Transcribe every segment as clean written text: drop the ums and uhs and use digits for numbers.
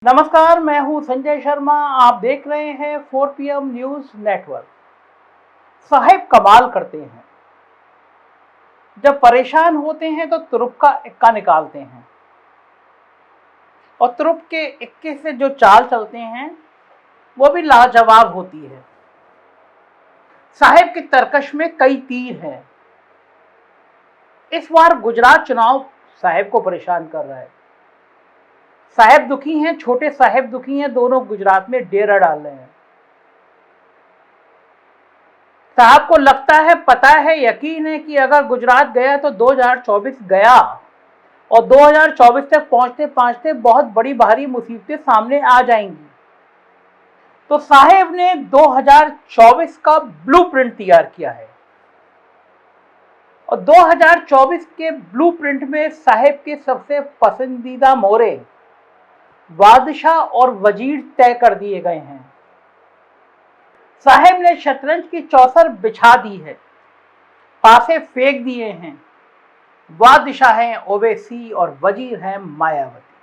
नमस्कार, मैं हूं संजय शर्मा। आप देख रहे हैं 4 PM न्यूज नेटवर्क। साहेब कमाल करते हैं। जब परेशान होते हैं तो तुरुप का इक्का निकालते हैं और तुरुप के इक्के से जो चाल चलते हैं वो भी लाजवाब होती है। साहेब की तरकश में कई तीर हैं। इस बार गुजरात चुनाव साहेब को परेशान कर रहा है। साहेब दुखी हैं, छोटे साहेब दुखी हैं, दोनों गुजरात में डेरा डाल रहे हैं। साहब को लगता है, पता है, यकीन है कि अगर गुजरात गया तो 2024 गया और 2024 तक पहुंचते पहुंचते बहुत बड़ी भारी मुसीबतें सामने आ जाएंगी। तो साहेब ने 2024 का ब्लूप्रिंट तैयार किया है और 2024 के ब्लूप्रिंट में साहेब के सबसे पसंदीदा मोरे बादशाह और वजीर तय कर दिए गए हैं। साहेब ने शतरंज की चौसर बिछा दी है, पासे फेंक दिए हैं। बादशाह हैं ओवैसी और वजीर हैं मायावती।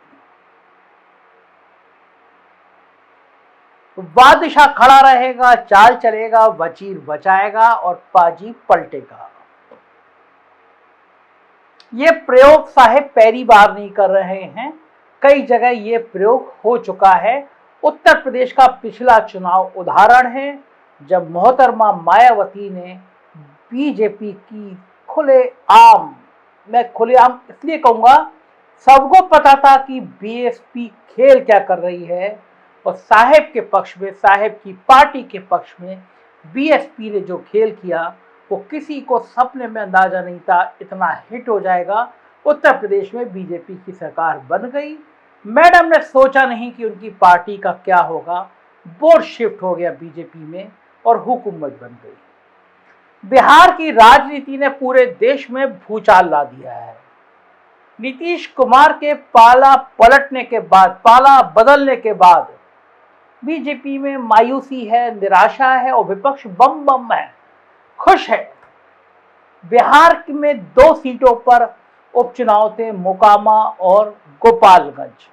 बादशाह खड़ा रहेगा, चाल चलेगा, वजीर बचाएगा और पाजी पलटेगा। ये प्रयोग साहेब पहली बार नहीं कर रहे हैं, कई जगह ये प्रयोग हो चुका है। उत्तर प्रदेश का पिछला चुनाव उदाहरण है जब मोहतरमा मायावती ने बीजेपी की खुलेआम, मैं खुलेआम इसलिए कहूंगा, सबको पता था कि बीएसपी खेल क्या कर रही है और साहेब के पक्ष में, साहेब की पार्टी के पक्ष में बीएसपी ने जो खेल किया वो किसी को सपने में अंदाजा नहीं था इतना हिट हो जाएगा। उत्तर प्रदेश में बीजेपी की सरकार बन गई। मैडम ने सोचा नहीं कि उनकी पार्टी का क्या होगा, बोर्ड शिफ्ट हो गया बीजेपी में और हुकूमत बन गई। बिहार की राजनीति ने पूरे देश में भूचाल ला दिया है। नीतीश कुमार के पाला पलटने के बाद, पाला बदलने के बाद बीजेपी में मायूसी है, निराशा है और विपक्ष बम बम है, खुश है। बिहार में 2 सीटों पर उपचुनाव थे, मोकामा और गोपालगंज।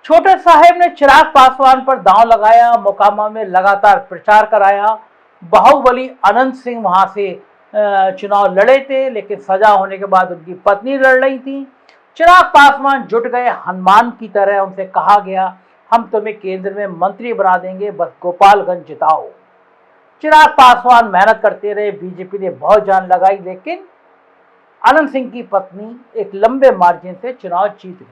छोटे साहेब ने चिराग पासवान पर दांव लगाया, मोकामा में लगातार प्रचार कराया। बाहुबली अनंत सिंह वहां से चुनाव लड़े थे, लेकिन सजा होने के बाद उनकी पत्नी लड़ रही थी। चिराग पासवान जुट गए हनुमान की तरह, उनसे कहा गया हम तुम्हें केंद्र में मंत्री बना देंगे, बस गोपालगंज जिताओ। चिराग पासवान मेहनत करते रहे, बीजेपी ने बहुत जान लगाई, लेकिन अनंत सिंह की पत्नी एक लंबे मार्जिन से चुनाव जीत गई।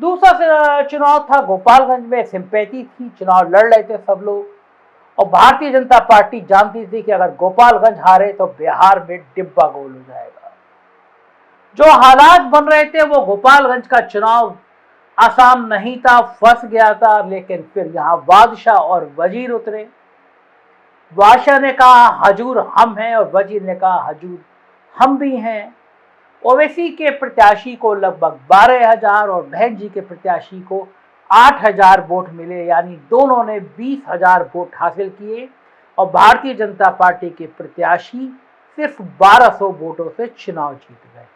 दूसरा चुनाव था गोपालगंज में, सिंपैथी थी, चुनाव लड़ रहे थे सब लोग और भारतीय जनता पार्टी जानती थी कि अगर गोपालगंज हारे तो बिहार में डिब्बा गोल हो जाएगा। जो हालात बन रहे थे वो गोपालगंज का चुनाव आसान नहीं था, फंस गया था। लेकिन फिर यहाँ बादशाह और वजीर उतरे। बादशाह ने कहा हजूर हम हैं और वजीर ने कहा हजूर हम भी हैं। ओवैसी के प्रत्याशी को लगभग 12,000 और बहन जी के प्रत्याशी को 8,000 वोट मिले, यानी दोनों ने 20,000 वोट हासिल किए और भारतीय जनता पार्टी के प्रत्याशी सिर्फ 1200 वोटों से चुनाव जीत गए।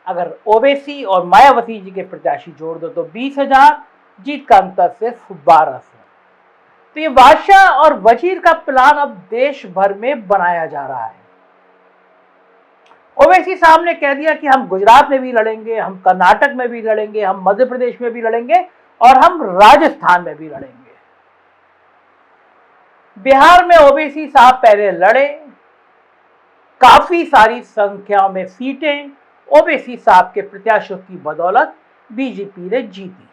अगर ओवैसी और मायावती जी के प्रत्याशी जोड़ दो तो 20,000, जीत का अंतर सिर्फ 1200। तो ये बादशाह और वजीर का प्लान अब देश भर में बनाया जा रहा है। ओवैसी साहब ने कह दिया कि हम गुजरात में भी लड़ेंगे, हम कर्नाटक में भी लड़ेंगे, हम मध्य प्रदेश में भी लड़ेंगे और हम राजस्थान में भी लड़ेंगे। बिहार में ओवैसी साहब पहले लड़े, काफी सारी संख्या में सीटें ओवैसी साहब के प्रत्याशियों की बदौलत बीजेपी ने जीती।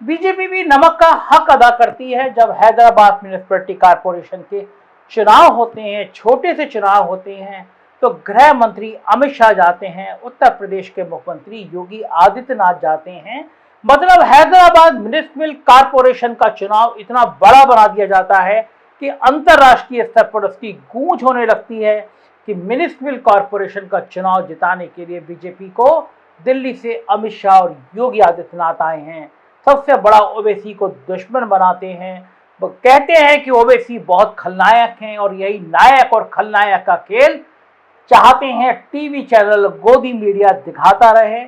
बीजेपी भी नमक का हक अदा करती है। जब हैदराबाद म्युनिसिपैलिटी कॉर्पोरेशन के चुनाव होते हैं, छोटे से चुनाव होते हैं, तो गृह मंत्री अमित शाह जाते हैं, उत्तर प्रदेश के मुख्यमंत्री योगी आदित्यनाथ जाते हैं। मतलब हैदराबाद म्युनिसिपल कॉर्पोरेशन का चुनाव इतना बड़ा बना दिया जाता है कि अंतर्राष्ट्रीय स्तर पर उसकी गूंज होने लगती है कि म्युनिसिपल कॉर्पोरेशन का चुनाव जिताने के लिए बीजेपी को दिल्ली से अमित शाह और योगी आदित्यनाथ आए हैं। सबसे बड़ा ओवैसी को दुश्मन बनाते हैं। वो कहते हैं कि ओवैसी बहुत खलनायक हैं और यही नायक और खलनायक का खेल चाहते हैं टीवी चैनल गोदी मीडिया दिखाता रहे।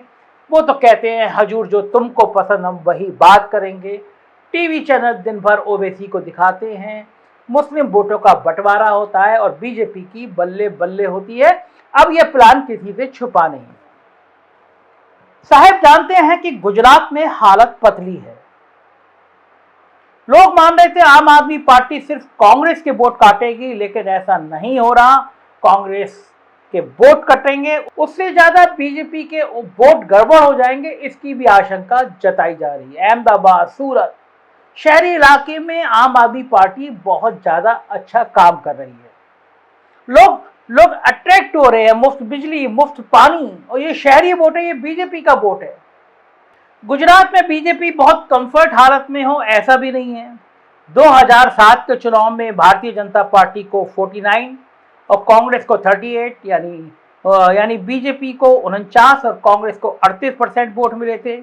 वो तो कहते हैं हजूर जो तुमको पसंद हम वही बात करेंगे। टीवी चैनल दिन भर ओवैसी को दिखाते हैं, मुस्लिम वोटों का बंटवारा होता है और बीजेपी की बल्ले बल्ले होती है। अब यह प्लान किसी से छुपा नहीं। साहब जानते हैं कि गुजरात में हालत पतली है। लोग मान रहे थे आम आदमी पार्टी सिर्फ कांग्रेस के वोट काटेगी, लेकिन ऐसा नहीं हो रहा। कांग्रेस के वोट कटेंगे, उससे ज्यादा बीजेपी के वोट गड़बड़ हो जाएंगे, इसकी भी आशंका जताई जा रही है। अहमदाबाद, सूरत, शहरी इलाके में आम आदमी पार्टी बहुत ज्यादा अच्छा काम कर रही है। लोग अट्रैक्ट हो रहे हैं। मुफ्त बिजली, मुफ्त पानी, और ये शहरी वोट है, ये बीजेपी का वोट है। गुजरात में बीजेपी बहुत कंफर्ट हालत में हो ऐसा भी नहीं है। 2007 के चुनाव में भारतीय जनता पार्टी को 49 और कांग्रेस को 38, यानी बीजेपी को 49 और कांग्रेस को 38% वोट मिले थे।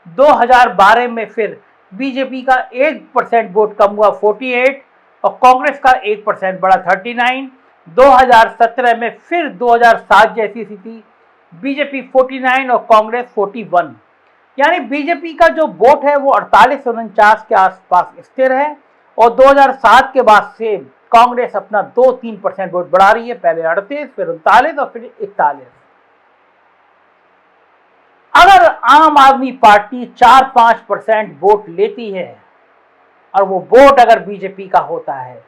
2012 में फिर बीजेपी का 1% वोट कम हुआ 48 और कांग्रेस का 1% बढ़ा 39। 2017 में फिर 2007 जैसी स्थिति, बीजेपी 49 और कांग्रेस 41, यानी बीजेपी का जो वोट है वो 48-49 के आसपास स्थिर है। और 2007 के बाद से कांग्रेस अपना 2-3% वोट बढ़ा रही है, पहले 38, फिर 39 और फिर 41। अगर आम आदमी पार्टी 4-5% वोट लेती है और वो वोट अगर बीजेपी का होता है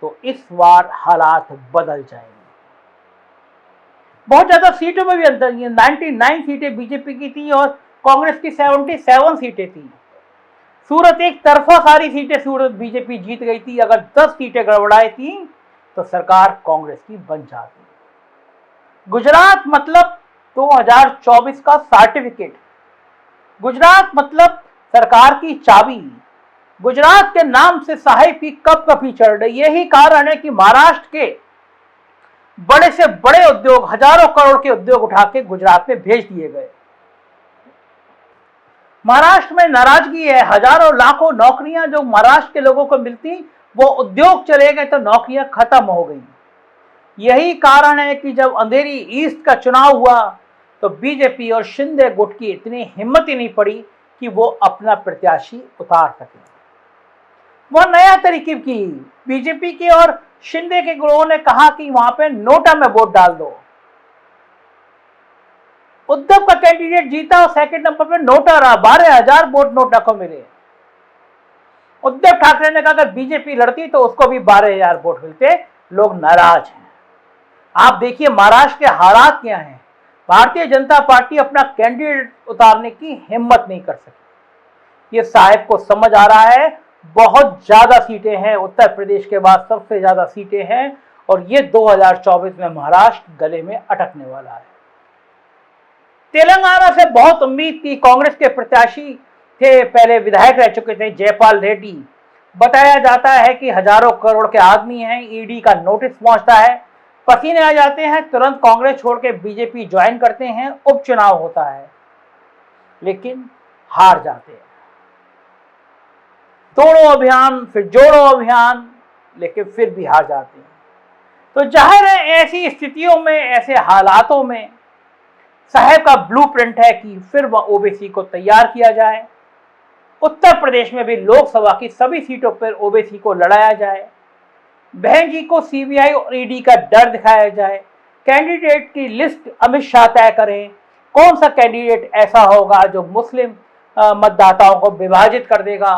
तो इस बार हालात बदल जाएंगे। बहुत ज्यादा सीटों में भी अंतर नहीं है। 99 सीटें बीजेपी की थी और कांग्रेस की 77 सीटें थी। सूरत एक तरफा सारी सीटें सूरत बीजेपी जीत गई थी। अगर 10 सीटें गड़बड़ाई थी तो सरकार कांग्रेस की बन जाती। गुजरात मतलब 2024 का सर्टिफिकेट, गुजरात मतलब सरकार की चाबी। गुजरात के नाम से साहिब की कपकपी चढ़ रही। यही कारण है कि महाराष्ट्र के बड़े से बड़े उद्योग, हजारों करोड़ के उद्योग उठा के गुजरात में भेज दिए गए। महाराष्ट्र में नाराजगी है। हजारों लाखों नौकरियां जो महाराष्ट्र के लोगों को मिलती, वो उद्योग चले गए तो नौकरियां खत्म हो गई। यही कारण है कि जब अंधेरी ईस्ट का चुनाव हुआ तो बीजेपी और शिंदे गुट की इतनी हिम्मत ही नहीं पड़ी कि वो अपना प्रत्याशी उतार सके। वह नया तरीके की बीजेपी के और शिंदे के ग्रोह ने कहा कि वहां पे नोटा में वोट डाल दो। उद्धव का कैंडिडेट जीता और सेकंड नंबर पे नोटा रहा। 12,000 वोट नोटा को मिले। उद्धव ठाकरे ने कहा अगर बीजेपी लड़ती तो उसको भी 12,000 वोट मिलते। लोग नाराज हैं। आप देखिए महाराष्ट्र के हालात क्या हैं। भारतीय जनता पार्टी अपना कैंडिडेट उतारने की हिम्मत नहीं कर सकी। ये साहब को समझ आ रहा है बहुत ज्यादा सीटें हैं, उत्तर प्रदेश के बाद सबसे ज्यादा सीटें हैं और ये 2024 में महाराष्ट्र गले में अटकने वाला है। तेलंगाना से बहुत उम्मीद थी। कांग्रेस के प्रत्याशी थे, पहले विधायक रह चुके थे, जयपाल रेड्डी। बताया जाता है कि हजारों करोड़ के आदमी हैं, ईडी का नोटिस पहुंचता है, पसीने आ जाते हैं, तुरंत कांग्रेस छोड़ के बीजेपी ज्वाइन करते हैं, उपचुनाव होता है लेकिन हार जाते हैं। तोड़ो अभियान, फिर जोड़ो अभियान, लेकिन फिर भी हार जाते हैं। तो जाहिर है ऐसी स्थितियों में, ऐसे हालातों में साहब का ब्लूप्रिंट है कि फिर वह ओबीसी को तैयार किया जाए। उत्तर प्रदेश में भी लोकसभा की सभी सीटों पर ओबीसी को लड़ाया जाए। बहन जी को सीबीआई और ईडी का डर दिखाया जाए। कैंडिडेट की लिस्ट अमित शाह तय करें। कौन सा कैंडिडेट ऐसा होगा जो मुस्लिम मतदाताओं को विभाजित कर देगा।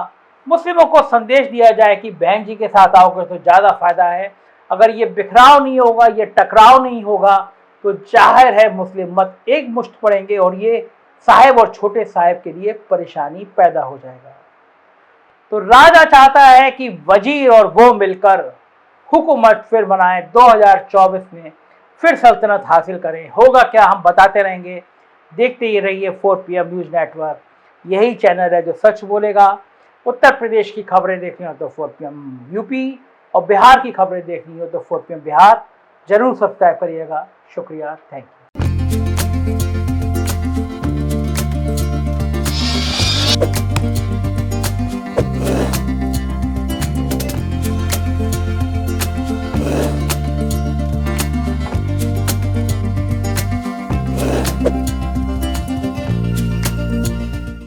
मुस्लिमों को संदेश दिया जाए कि बहन जी के साथ आओगे तो ज़्यादा फायदा है। अगर ये बिखराव नहीं होगा, ये टकराव नहीं होगा तो जाहिर है मुस्लिम मत एक मुश्त पड़ेंगे और ये साहब और छोटे साहब के लिए परेशानी पैदा हो जाएगा। तो राजा चाहता है कि वजीर और वो मिलकर हुकूमत फिर बनाएं, 2024 में फिर सल्तनत हासिल करें। होगा क्या, हम बताते रहेंगे। देखते ही रहिए 4 PM न्यूज़ नेटवर्क। यही चैनल है जो सच बोलेगा। उत्तर प्रदेश की खबरें देखनी हो तो 4 PM यूपी और बिहार की खबरें देखनी हो तो 4 PM बिहार जरूर सब्सक्राइब करिएगा। शुक्रिया, थैंक यू।